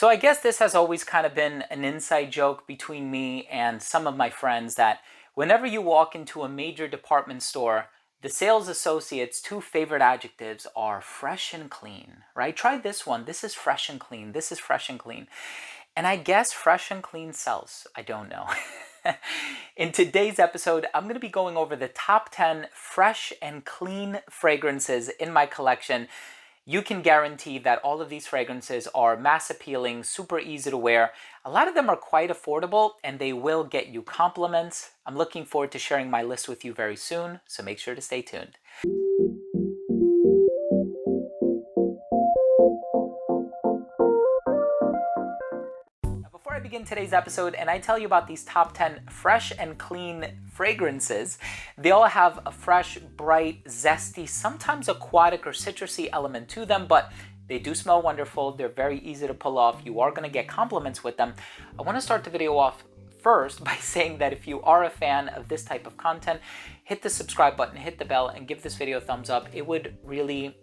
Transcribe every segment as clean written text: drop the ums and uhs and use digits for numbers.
So I guess this has always kind of been an inside joke between me and some of my friends that whenever you walk into a major department store, the sales associates' two favorite adjectives are fresh and clean, right? Try this one. This is fresh and clean. This is fresh and clean. And I guess fresh and clean sells. I don't know. In today's episode, I'm going to be going over the top 10 fresh and clean fragrances in my collection. You can guarantee that all of these fragrances are mass appealing, super easy to wear. A lot of them are quite affordable and they will get you compliments. I'm looking forward to sharing my list with you very soon, so make sure to stay tuned. Before I begin today's episode and I tell you about these top 10 fresh and clean fragrances, they all have a fresh, bright, zesty, sometimes aquatic or citrusy element to them, but they do smell wonderful. They're very easy to pull off. You are going to get compliments with them. I want to start the video off first by saying that if you are a fan of this type of content, hit the subscribe button, hit the bell, and give this video a thumbs up. It would really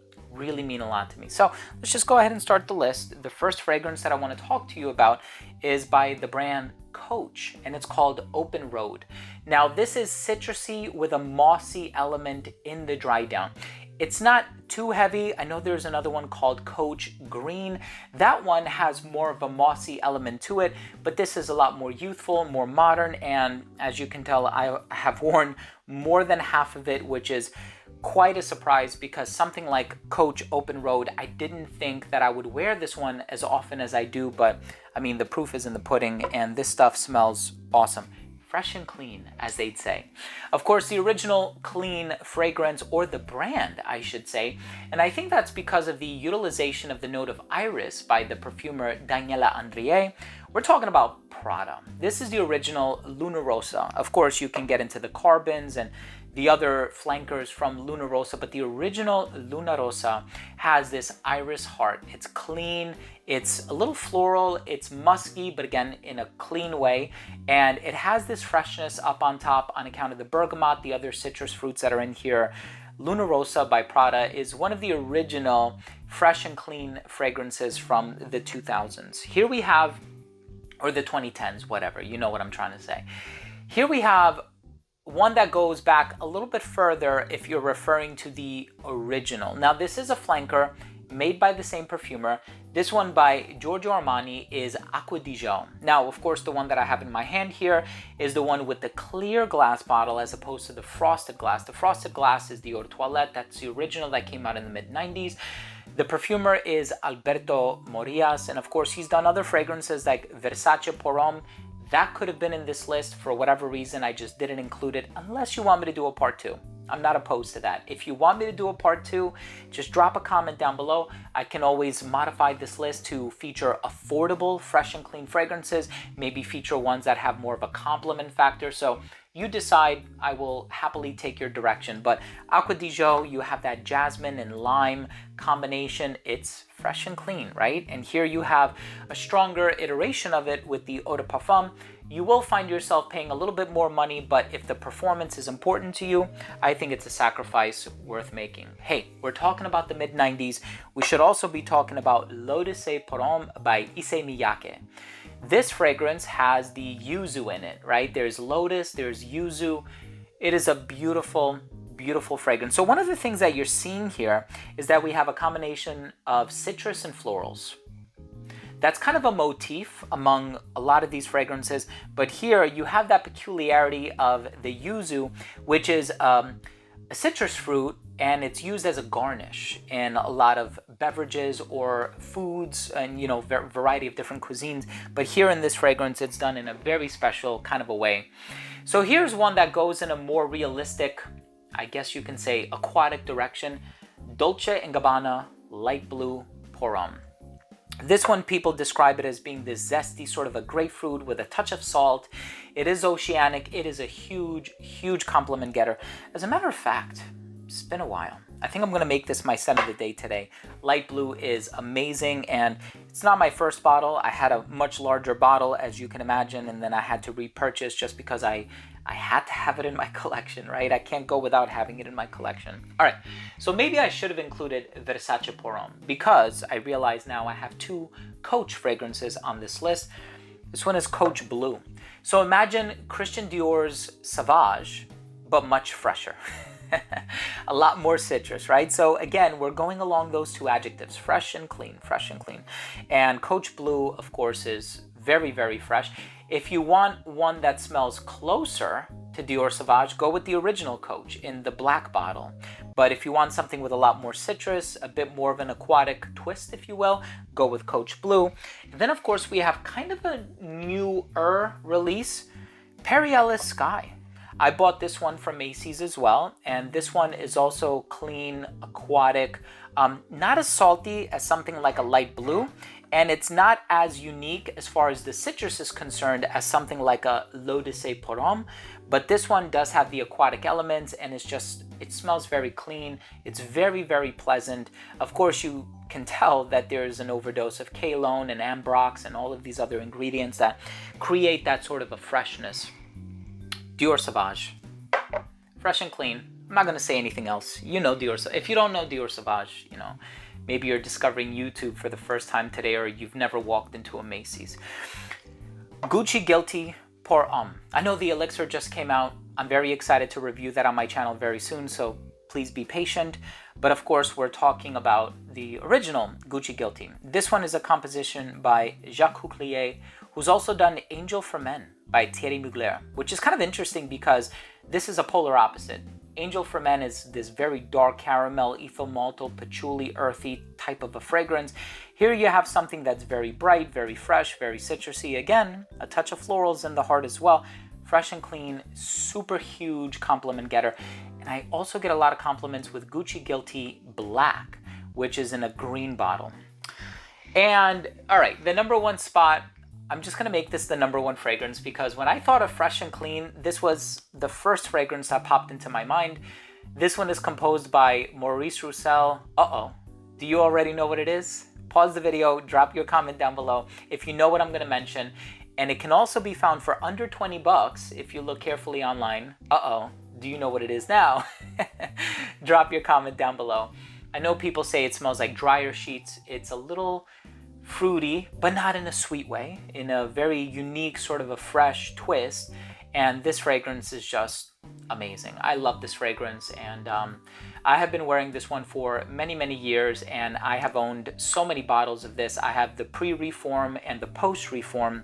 mean a lot to me. So let's just go ahead and start the list. The first fragrance that I want to talk to you about is by the brand Coach, and it's called Open Road. Now this is citrusy with a mossy element in the dry down. It's not too heavy. I know there's another one called Coach Green. That one has more of a mossy element to it, but this is a lot more youthful, more modern, and as you can tell, I have worn more than half of it, which is quite a surprise because something like Coach Open Road, I didn't think that I would wear this one as often as I do, but I mean, the proof is in the pudding, and this stuff smells awesome. Fresh and clean, as they'd say. Of course, the original clean fragrance, or the brand, I should say, and I think that's because of the utilization of the note of iris by the perfumer Daniela Andrié. We're talking about Prada. This is the original Luna Rossa. Of course, you can get into the carbons and the other flankers from Luna Rossa, but the original Luna Rossa has this iris heart. It's clean, it's a little floral, it's musky, but again, in a clean way. And it has this freshness up on top on account of the bergamot, the other citrus fruits that are in here. Luna Rossa by Prada is one of the original fresh and clean fragrances from the 2000s. Here we have, or the 2010s, whatever, you know what I'm trying to say. Here we have one that goes back a little bit further if you're referring to the original. Now this is a flanker made by the same perfumer. This one by Giorgio Armani is Aquatic. Now, of course, the one that I have in my hand here is the one with the clear glass bottle as opposed to the frosted glass. The frosted glass is the Eau de Toilette. That's the original that came out in the mid-90s. The perfumer is Alberto Morillas, and of course, he's done other fragrances like Versace Pour Homme. That could have been in this list. For whatever reason, I just didn't include it unless you want me to do a part 2. I'm not opposed to that. If you want me to do a part 2, just drop a comment down below. I can always modify this list to feature affordable, fresh and clean fragrances, maybe feature ones that have more of a compliment factor. So you decide. I will happily take your direction. But Aquatic, you have that jasmine and lime combination. It's fresh and clean, right? And here you have a stronger iteration of it with the Eau de Parfum. You will find yourself paying a little bit more money, but if the performance is important to you, I think it's a sacrifice worth making. Hey, we're talking about the mid-90s. We should also be talking about L'Eau de Pour Homme by Issey Miyake. This fragrance has the yuzu in it, right? There's lotus, there's yuzu. It is a beautiful fragrance. So one of the things that you're seeing here is that we have a combination of citrus and florals. That's kind of a motif among a lot of these fragrances, but here you have that peculiarity of the yuzu, which is a citrus fruit, and it's used as a garnish in a lot of beverages or foods and, you know, variety of different cuisines. But here in this fragrance, it's done in a very special kind of a way. So here's one that goes in a more realistic, I guess you can say, aquatic direction. Dolce & Gabbana Light Blue Pour Homme. This one, people describe it as being this zesty sort of a grapefruit with a touch of salt. It is oceanic. It is a huge compliment getter. As a matter of fact, it's been a while. I think I'm going to make this my scent of the day today. Light blue is amazing, and it's not my first bottle. I had a much larger bottle, as you can imagine, and then I had to repurchase just because I I had to have it in my collection, right? I can't go without having it in my collection. All right, so maybe I should have included Versace Pour Homme because I realize now I have 2 Coach fragrances on this list. This one is Coach Blue. So imagine Christian Dior's Sauvage, but much fresher. A lot more citrus, right? So again, we're going along those 2 adjectives, fresh and clean, fresh and clean. And Coach Blue, of course, is very, very fresh. If you want one that smells closer to Dior Sauvage, go with the original Coach in the black bottle. But if you want something with a lot more citrus, a bit more of an aquatic twist, if you will, go with Coach Blue. And then, of course, we have kind of a newer release, Perry Ellis Sky. I bought this one from Macy's as well, and this one is also clean, aquatic, not as salty as something like a light blue, and it's not as unique as far as the citrus is concerned as something like a L'Eau de Pour Homme, but this one does have the aquatic elements, and it smells very clean. It's very, very pleasant. Of course, you can tell that there's an overdose of Kalone and Ambrox and all of these other ingredients that create that sort of a freshness. Dior Sauvage, fresh and clean. I'm not gonna say anything else. You know Dior. If you don't know Dior Sauvage, you know, maybe you're discovering YouTube for the first time today, or you've never walked into a Macy's. Gucci Guilty Pour Homme. I know the elixir just came out. I'm very excited to review that on my channel very soon, so please be patient. But of course, we're talking about the original Gucci Guilty. This one is a composition by Jacques Huclier, who's also done Angel for Men by Thierry Mugler, which is kind of interesting because this is a polar opposite. Angel for Men is this very dark caramel, ethyl malto, patchouli, earthy type of a fragrance. Here you have something that's very bright, very fresh, very citrusy. Again, a touch of florals in the heart as well. Fresh and clean, super huge compliment getter. And I also get a lot of compliments with Gucci Guilty Black, which is in a green bottle. And all right, the number 1 spot, I'm just gonna make this the number 1 fragrance because when I thought of fresh and clean, this was the first fragrance that popped into my mind. This one is composed by Maurice Roussel. Do you already know what it is? Pause the video, drop your comment down below if you know what I'm gonna mention. And it can also be found for under 20 bucks if you look carefully online. Do you know what it is now? Drop your comment down below. I know people say it smells like dryer sheets. It's a little fruity, but not in a sweet way, in a very unique sort of a fresh twist. And this fragrance is just amazing. I love this fragrance, and I have been wearing this one for many, many years, and I have owned so many bottles of this. I have the pre-reform and the post-reform.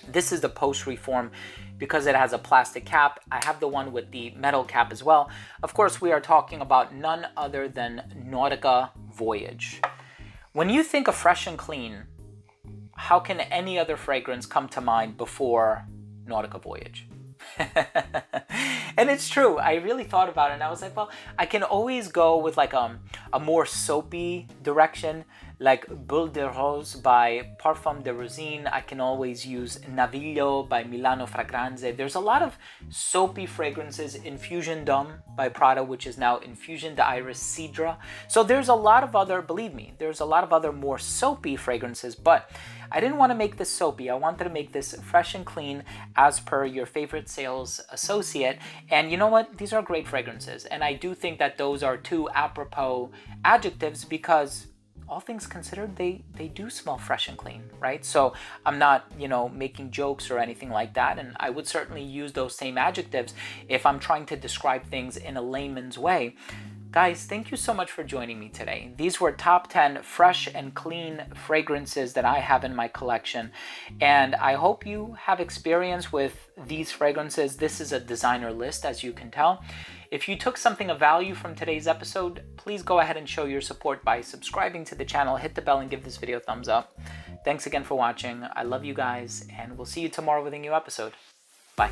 This is the post-reform because it has a plastic cap. I have the one with the metal cap as well. Of course, we are talking about none other than Nautica Voyage. When you think of fresh and clean, how can any other fragrance come to mind before Nautica Voyage? And it's true. I really thought about it, and I was like, well, I can always go with like a more soapy direction, like Bulle de Rose by Parfums de Rosine. I can always use Naviglio by Milano Fragranze. There's a lot of soapy fragrances. Infusion D'Homme by Prada, which is now Infusion d'Iris Cidre. So there's a lot of other, believe me, there's a lot of other more soapy fragrances, but I didn't want to make this soapy. I wanted to make this fresh and clean as per your favorite sales associate. And you know what? These are great fragrances. And I do think that those are 2 apropos adjectives because all things considered, they do smell fresh and clean, right? So I'm not, making jokes or anything like that. And I would certainly use those same adjectives if I'm trying to describe things in a layman's way. Guys, thank you so much for joining me today. These were top 10 fresh and clean fragrances that I have in my collection. And I hope you have experience with these fragrances. This is a designer list, as you can tell. If you took something of value from today's episode, please go ahead and show your support by subscribing to the channel, hit the bell, and give this video a thumbs up. Thanks again for watching. I love you guys, and we'll see you tomorrow with a new episode. Bye.